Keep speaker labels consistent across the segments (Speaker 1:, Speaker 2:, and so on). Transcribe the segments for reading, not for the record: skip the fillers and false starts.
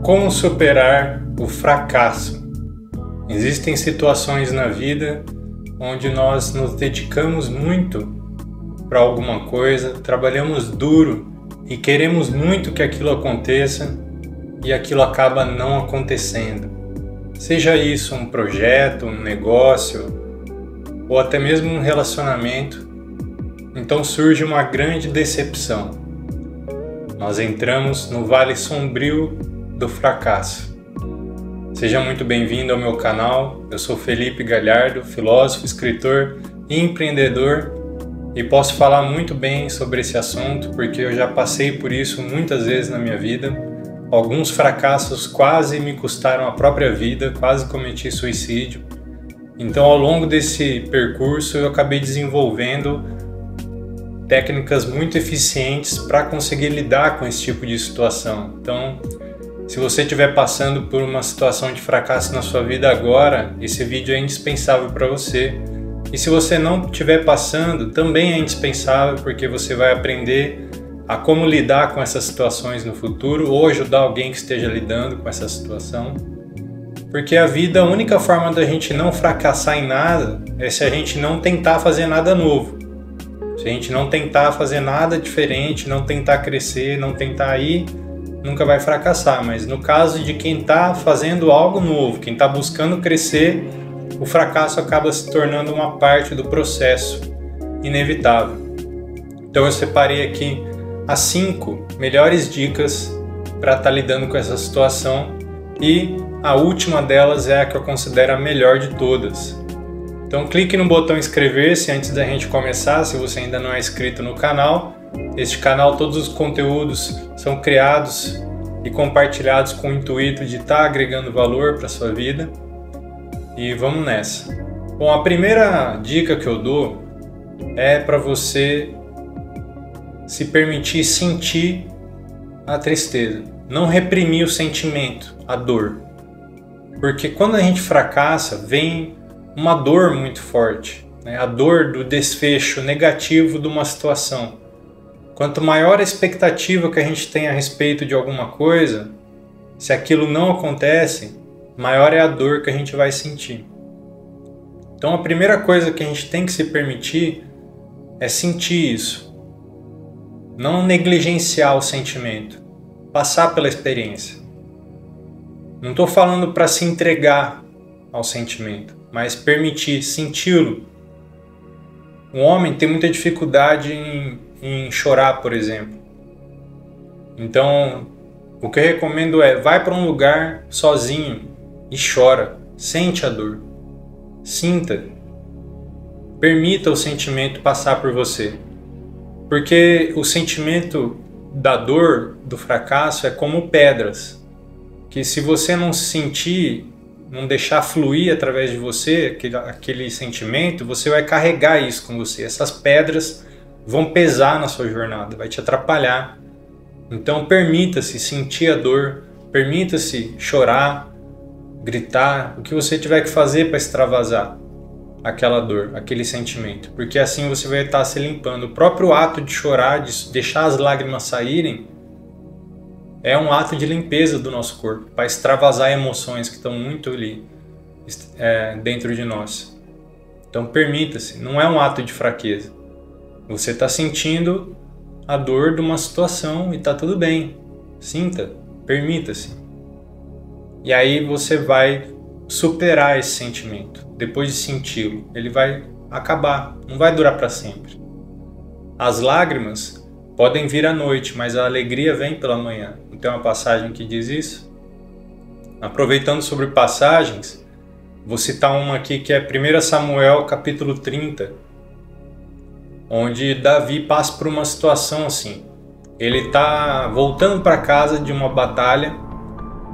Speaker 1: Como superar o fracasso? Existem situações na vida onde nós nos dedicamos muito para alguma coisa, trabalhamos duro e queremos muito que aquilo aconteça e aquilo acaba não acontecendo. Seja isso um projeto, um negócio ou até mesmo um relacionamento, então surge uma grande decepção. Nós entramos no vale sombrio do fracasso. Seja muito bem-vindo ao meu canal. Eu sou Felipe Galhardo, filósofo, escritor e empreendedor, e posso falar muito bem sobre esse assunto porque eu já passei por isso muitas vezes na minha vida. Alguns fracassos quase me custaram a própria vida, quase cometi suicídio. Então, ao longo desse percurso, eu acabei desenvolvendo técnicas muito eficientes para conseguir lidar com esse tipo de situação. Então, se você estiver passando por uma situação de fracasso na sua vida agora, esse vídeo é indispensável para você. E se você não estiver passando, também é indispensável, porque você vai aprender a como lidar com essas situações no futuro ou ajudar alguém que esteja lidando com essa situação. Porque a vida, a única forma da gente não fracassar em nada é se a gente não tentar fazer nada novo. Se a gente não tentar fazer nada diferente, não tentar crescer, não tentar ir, nunca vai fracassar. Mas no caso de quem está fazendo algo novo, quem está buscando crescer, o fracasso acaba se tornando uma parte do processo inevitável. Então eu separei aqui as 5 melhores dicas para estar lidando com essa situação, e a última delas é a que eu considero a melhor de todas. Então clique no botão inscrever-se antes da gente começar, se você ainda não é inscrito no canal. Este canal, todos os conteúdos são criados e compartilhados com o intuito de estar agregando valor para a sua vida. E vamos nessa. Bom, a primeira dica que eu dou é para você se permitir sentir a tristeza. Não reprimir o sentimento, a dor. Porque quando a gente fracassa, vem uma dor muito forte, né? A dor do desfecho negativo de uma situação. Quanto maior a expectativa que a gente tem a respeito de alguma coisa, se aquilo não acontece, maior é a dor que a gente vai sentir. Então a primeira coisa que a gente tem que se permitir é sentir isso. Não negligenciar o sentimento, passar pela experiência. Não estou falando para se entregar ao sentimento, mas permitir senti-lo. Um homem tem muita dificuldade em chorar, por exemplo. Então, o que eu recomendo é, vai para um lugar sozinho e chora, sente a dor, sinta, permita o sentimento passar por você. Porque o sentimento da dor, do fracasso, é como pedras, que se você não sentir, não deixar fluir através de você aquele sentimento, você vai carregar isso com você. Essas pedras vão pesar na sua jornada, vai te atrapalhar. Então permita-se sentir a dor, permita-se chorar, gritar, o que você tiver que fazer para extravasar aquela dor, aquele sentimento, porque assim você vai estar se limpando. O próprio ato de chorar, de deixar as lágrimas saírem, é um ato de limpeza do nosso corpo, para extravasar emoções que estão muito ali dentro de nós. Então permita-se, não é um ato de fraqueza. Você está sentindo a dor de uma situação e está tudo bem. Sinta, permita-se. E aí você vai superar esse sentimento. Depois de senti-lo, ele vai acabar, não vai durar para sempre. As lágrimas podem vir à noite, mas a alegria vem pela manhã. Não tem uma passagem que diz isso? Aproveitando sobre passagens, vou citar uma aqui que é 1 Samuel capítulo 30, onde Davi passa por uma situação assim. Ele está voltando para casa de uma batalha,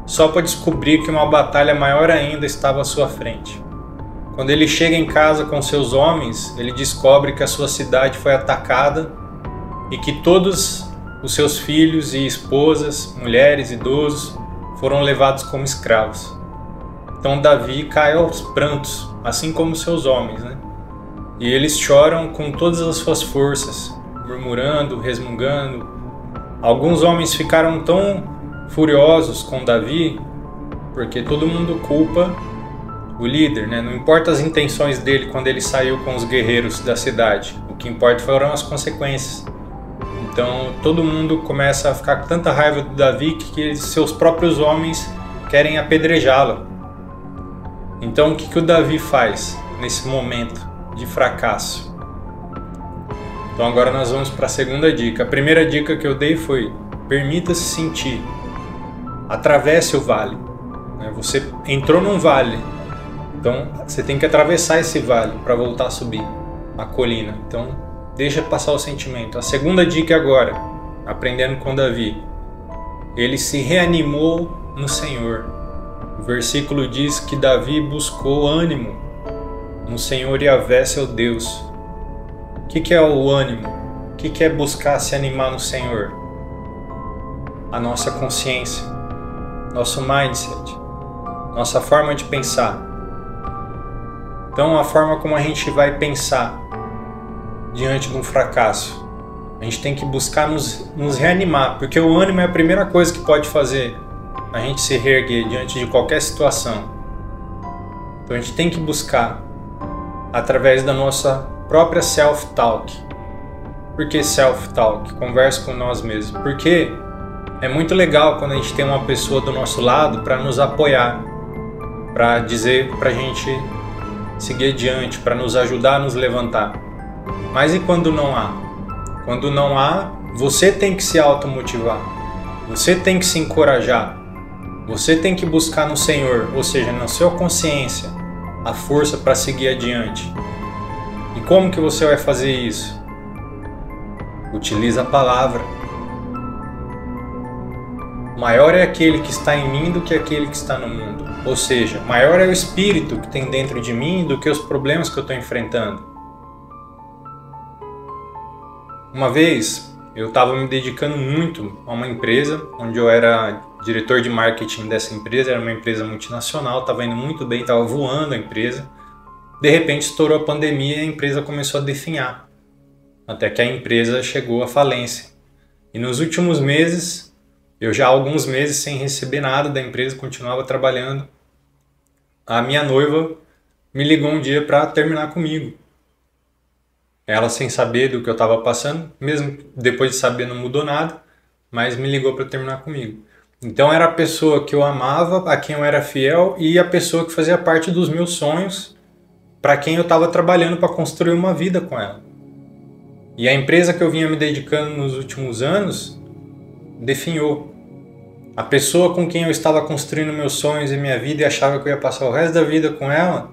Speaker 1: só para descobrir que uma batalha maior ainda estava à sua frente. Quando ele chega em casa com seus homens, ele descobre que a sua cidade foi atacada e que todos os seus filhos e esposas, mulheres, idosos, foram levados como escravos. Então Davi cai aos prantos, assim como seus homens, né? E eles choram com todas as suas forças, murmurando, resmungando. Alguns homens ficaram tão furiosos com Davi, porque todo mundo culpa o líder, né? Não importa as intenções dele quando ele saiu com os guerreiros da cidade, o que importa foram as consequências. Então todo mundo começa a ficar com tanta raiva do Davi que seus próprios homens querem apedrejá-lo. Então o que o Davi faz nesse momento de fracasso? Então agora nós vamos para a segunda dica. A primeira dica que eu dei foi: permita-se sentir, atravesse o vale. Você entrou num vale, então você tem que atravessar esse vale para voltar a subir a colina. Então deixa passar o sentimento. A segunda dica agora, aprendendo com Davi: ele se reanimou no Senhor. O versículo diz que Davi buscou ânimo no Senhor Yahvé, seu Deus. O que é o ânimo? O que é buscar se animar no Senhor? A nossa consciência, nosso mindset, nossa forma de pensar. Então a forma como a gente vai pensar diante de um fracasso, a gente tem que buscar nos reanimar, porque o ânimo é a primeira coisa que pode fazer a gente se reerguer diante de qualquer situação. Então a gente tem que buscar através da nossa própria self-talk. Por que self-talk? Conversa com nós mesmos. Porque é muito legal quando a gente tem uma pessoa do nosso lado para nos apoiar, para dizer para a gente seguir adiante, para nos ajudar a nos levantar. Mas e quando não há? Quando não há, você tem que se automotivar, você tem que se encorajar, você tem que buscar no Senhor, ou seja, na sua consciência, a força para seguir adiante. E como que você vai fazer isso? Utiliza a palavra. Maior é aquele que está em mim do que aquele que está no mundo. Ou seja, maior é o Espírito que tem dentro de mim do que os problemas que eu estou enfrentando. Uma vez, eu estava me dedicando muito a uma empresa, onde eu era diretor de marketing dessa empresa, era uma empresa multinacional, estava indo muito bem, estava voando a empresa. De repente estourou a pandemia e a empresa começou a definhar, até que a empresa chegou à falência. E nos últimos meses, eu já há alguns meses sem receber nada da empresa, continuava trabalhando. A minha noiva me ligou um dia para terminar comigo. Ela, sem saber do que eu estava passando, mesmo depois de saber não mudou nada, mas me ligou para terminar comigo. Então era a pessoa que eu amava, a quem eu era fiel e a pessoa que fazia parte dos meus sonhos, para quem eu estava trabalhando para construir uma vida com ela. E a empresa que eu vinha me dedicando nos últimos anos definhou. A pessoa com quem eu estava construindo meus sonhos e minha vida e achava que eu ia passar o resto da vida com ela,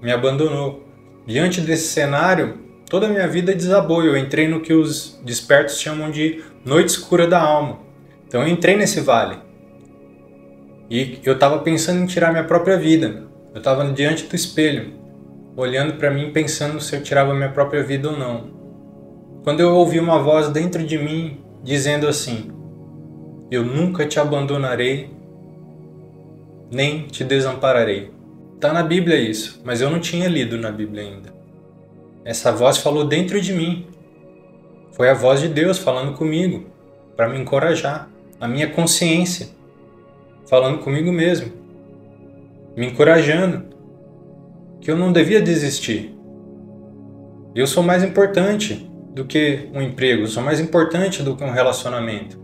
Speaker 1: me abandonou. Diante desse cenário, toda a minha vida desabou. Eu entrei no que os despertos chamam de noite escura da alma. Então eu entrei nesse vale. E eu estava pensando em tirar minha própria vida. Eu estava diante do espelho, olhando para mim, pensando se eu tirava minha própria vida ou não. Quando eu ouvi uma voz dentro de mim dizendo assim: eu nunca te abandonarei, nem te desampararei. Está na Bíblia isso, mas eu não tinha lido na Bíblia ainda. Essa voz falou dentro de mim. Foi a voz de Deus falando comigo, para me encorajar. A minha consciência falando comigo mesmo, me encorajando, que eu não devia desistir. Eu sou mais importante do que um emprego, eu sou mais importante do que um relacionamento.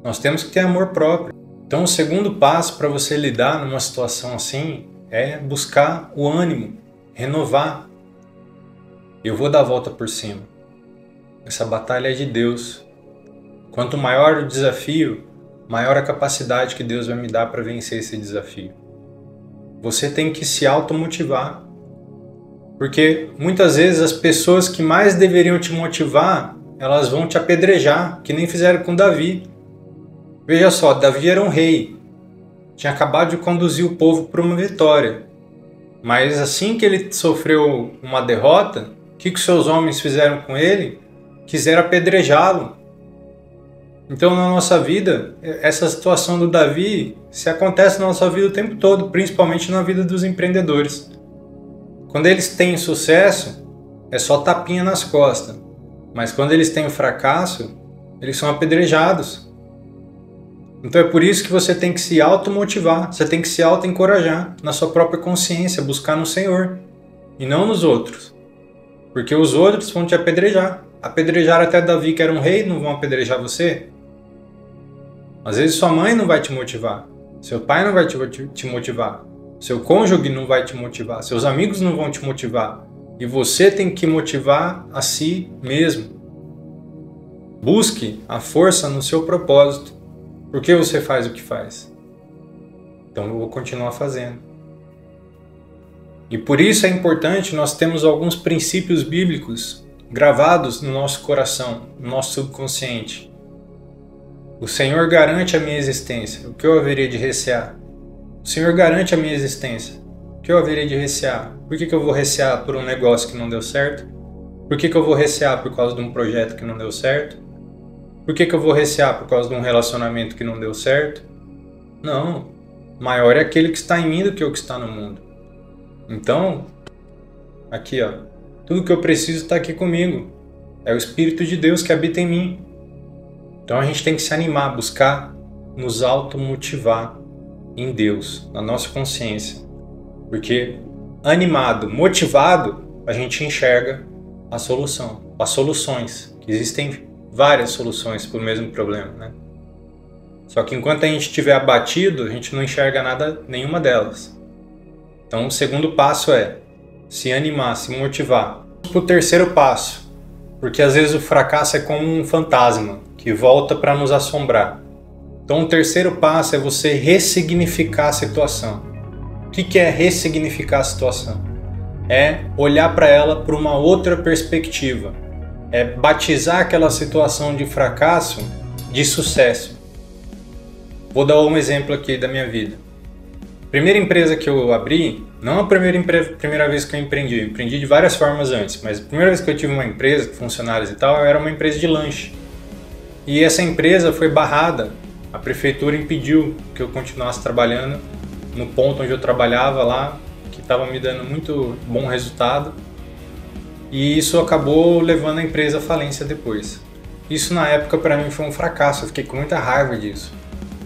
Speaker 1: Nós temos que ter amor próprio. Então o segundo passo para você lidar numa situação assim é buscar o ânimo, renovar. Eu vou dar a volta por cima. Essa batalha é de Deus. Quanto maior o desafio, maior a capacidade que Deus vai me dar para vencer esse desafio. Você tem que se automotivar. Porque muitas vezes as pessoas que mais deveriam te motivar, elas vão te apedrejar, que nem fizeram com Davi. Veja só, Davi era um rei. Tinha acabado de conduzir o povo para uma vitória. Mas assim que ele sofreu uma derrota, o que seus homens fizeram com ele? Quiseram apedrejá-lo. Então na nossa vida, essa situação do Davi se acontece na nossa vida o tempo todo, principalmente na vida dos empreendedores. Quando eles têm sucesso, é só tapinha nas costas. Mas quando eles têm fracasso, eles são apedrejados. Então é por isso que você tem que se automotivar, você tem que se autoencorajar na sua própria consciência, buscar no Senhor e não nos outros. Porque os outros vão te apedrejar. Apedrejaram até Davi, que era um rei, não vão apedrejar você? Às vezes sua mãe não vai te motivar, seu pai não vai te motivar, seu cônjuge não vai te motivar, seus amigos não vão te motivar. E você tem que motivar a si mesmo. Busque a força no seu propósito. Por que você faz o que faz? Então eu vou continuar fazendo. E por isso é importante nós termos alguns princípios bíblicos gravados no nosso coração, no nosso subconsciente. O Senhor garante a minha existência, o que eu haveria de recear? O Senhor garante a minha existência, o que eu haveria de recear? Por que eu vou recear por um negócio que não deu certo? Por que eu vou recear por causa de um projeto que não deu certo? Por que eu vou recear por causa de um relacionamento que não deu certo? Não. Maior é aquele que está em mim do que o que está no mundo. Então, aqui ó, tudo que eu preciso está aqui comigo. É o Espírito de Deus que habita em mim. Então a gente tem que se animar, buscar nos automotivar em Deus, na nossa consciência. Porque animado, motivado, a gente enxerga a solução, as soluções, que existem várias soluções para o mesmo problema, né? Só que enquanto a gente estiver abatido, a gente não enxerga nenhuma delas. Então o segundo passo é se animar, se motivar. Para o terceiro passo, porque às vezes o fracasso é como um fantasma que volta para nos assombrar. Então o terceiro passo é você ressignificar a situação. O que é ressignificar a situação? É olhar para ela por uma outra perspectiva. É batizar aquela situação de fracasso de sucesso. Vou dar um exemplo aqui da minha vida. Primeira empresa que eu abri, não a primeira vez que eu empreendi de várias formas antes, mas a primeira vez que eu tive uma empresa, com funcionários e tal, era uma empresa de lanche. E essa empresa foi barrada, a prefeitura impediu que eu continuasse trabalhando no ponto onde eu trabalhava lá, que estava me dando muito bom resultado. E isso acabou levando a empresa à falência depois. Isso na época para mim foi um fracasso, eu fiquei com muita raiva disso.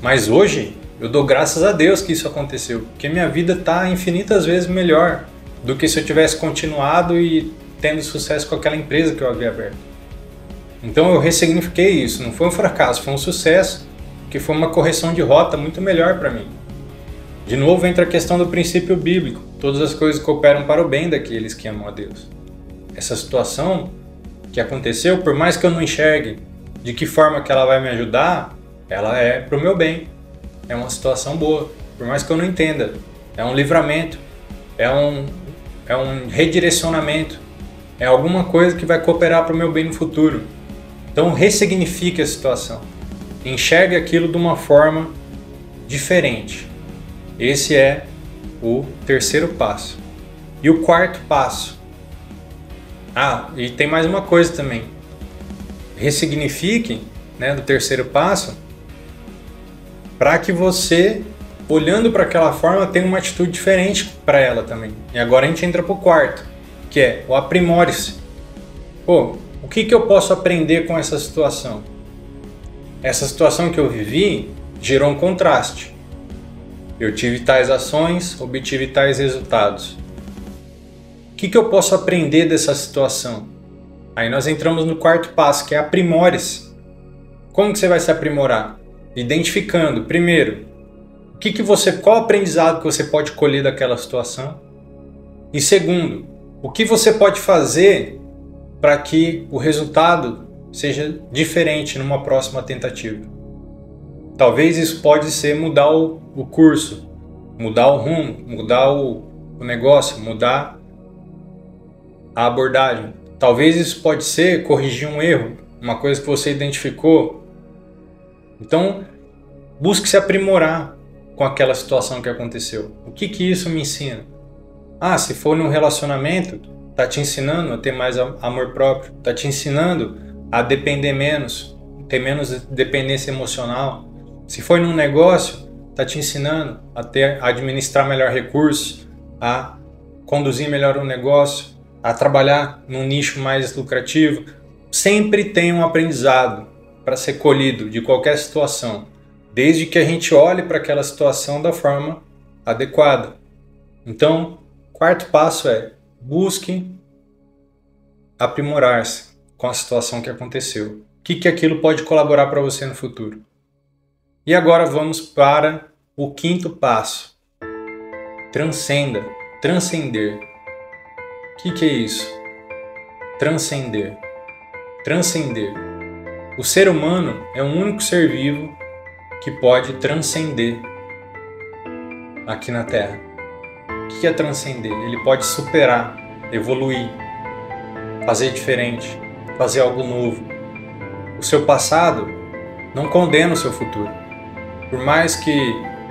Speaker 1: Mas hoje eu dou graças a Deus que isso aconteceu, porque minha vida está infinitas vezes melhor do que se eu tivesse continuado e tendo sucesso com aquela empresa que eu havia aberto. Então eu ressignifiquei isso, não foi um fracasso, foi um sucesso, que foi uma correção de rota muito melhor para mim. De novo entra a questão do princípio bíblico, todas as coisas cooperam para o bem daqueles que amam a Deus. Essa situação que aconteceu, por mais que eu não enxergue de que forma que ela vai me ajudar, ela é para o meu bem. É uma situação boa, por mais que eu não entenda. É um livramento, é um redirecionamento, é alguma coisa que vai cooperar para o meu bem no futuro. Então ressignifique a situação, enxergue aquilo de uma forma diferente. Esse é o terceiro passo. E o quarto passo. E tem mais uma coisa também. Ressignifique, né, do terceiro passo, para que você, olhando para aquela forma, tenha uma atitude diferente para ela também. E agora a gente entra para o quarto, que é o aprimore-se. Pô, o que eu posso aprender com essa situação? Essa situação que eu vivi gerou um contraste. Eu tive tais ações, obtive tais resultados. O que eu posso aprender dessa situação? Aí nós entramos no quarto passo, que é aprimore-se. Como que você vai se aprimorar? Identificando, primeiro, qual aprendizado que você pode colher daquela situação? E segundo, o que você pode fazer para que o resultado seja diferente numa próxima tentativa? Talvez isso pode ser mudar o curso, mudar o rumo, mudar o negócio, mudar a abordagem. Talvez isso pode ser corrigir um erro, uma coisa que você identificou. Então, busque se aprimorar com aquela situação que aconteceu. O que isso me ensina? Se for num relacionamento, está te ensinando a ter mais amor próprio, está te ensinando a depender menos, ter menos dependência emocional. Se for num negócio, está te ensinando a administrar melhor recursos, a conduzir melhor o negócio, a trabalhar num nicho mais lucrativo. Sempre tem um aprendizado para ser colhido de qualquer situação. desde que a gente olhe para aquela situação da forma adequada. Então, quarto passo é: busque aprimorar-se com a situação que aconteceu. O que aquilo pode colaborar para você no futuro? E agora vamos para o quinto passo. Transcenda, transcender. O que é isso? Transcender. Transcender. O ser humano é o único ser vivo que pode transcender aqui na Terra. O que é transcender? Ele pode superar, evoluir, fazer diferente, fazer algo novo. O seu passado não condena o seu futuro. Por mais que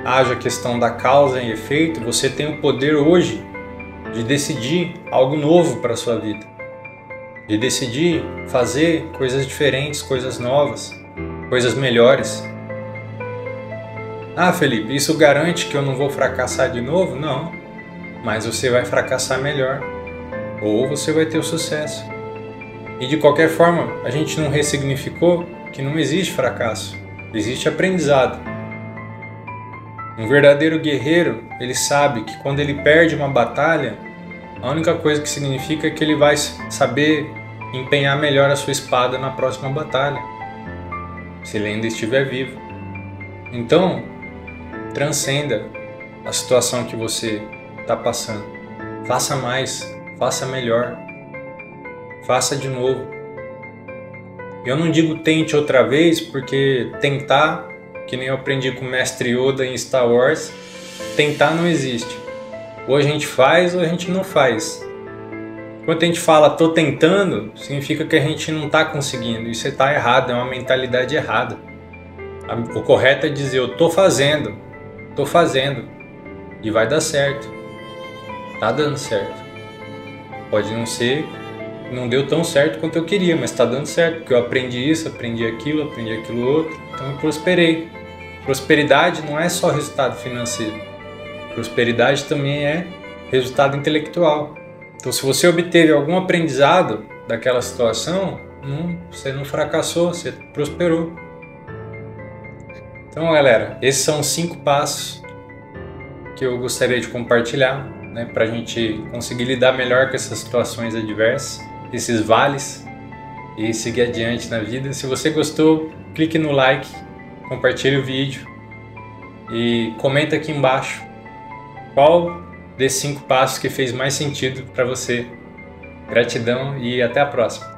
Speaker 1: haja a questão da causa e efeito, você tem o poder hoje de decidir algo novo para a sua vida. De decidir fazer coisas diferentes, coisas novas, coisas melhores. Ah, Felipe, isso garante que eu não vou fracassar de novo? Não, mas você vai fracassar melhor, ou você vai ter o sucesso. E de qualquer forma, a gente não ressignificou que não existe fracasso, existe aprendizado. Um verdadeiro guerreiro, ele sabe que quando ele perde uma batalha, a única coisa que significa é que ele vai saber empenhar melhor a sua espada na próxima batalha, se ele ainda estiver vivo. Então, transcenda a situação que você está passando. Faça mais, faça melhor, faça de novo. Eu não digo tente outra vez, porque tentar, que nem eu aprendi com o mestre Yoda em Star Wars, tentar não existe. Ou a gente faz ou a gente não faz. Quando a gente fala tô tentando, significa que a gente não está conseguindo. Isso está errado, é uma mentalidade errada. O correto é dizer eu tô fazendo e vai dar certo. Tá dando certo. Pode não ser, não deu tão certo quanto eu queria, mas está dando certo, porque eu aprendi isso, aprendi aquilo outro, então eu prosperei. Prosperidade não é só resultado financeiro. Prosperidade também é resultado intelectual. Então, se você obteve algum aprendizado daquela situação, você não fracassou, você prosperou. Então, galera, esses são os 5 passos que eu gostaria de compartilhar, né, para a gente conseguir lidar melhor com essas situações adversas, esses vales, e seguir adiante na vida. Se você gostou, clique no like, compartilhe o vídeo e comenta aqui embaixo qual desses 5 passos que fez mais sentido para você. Gratidão e até a próxima.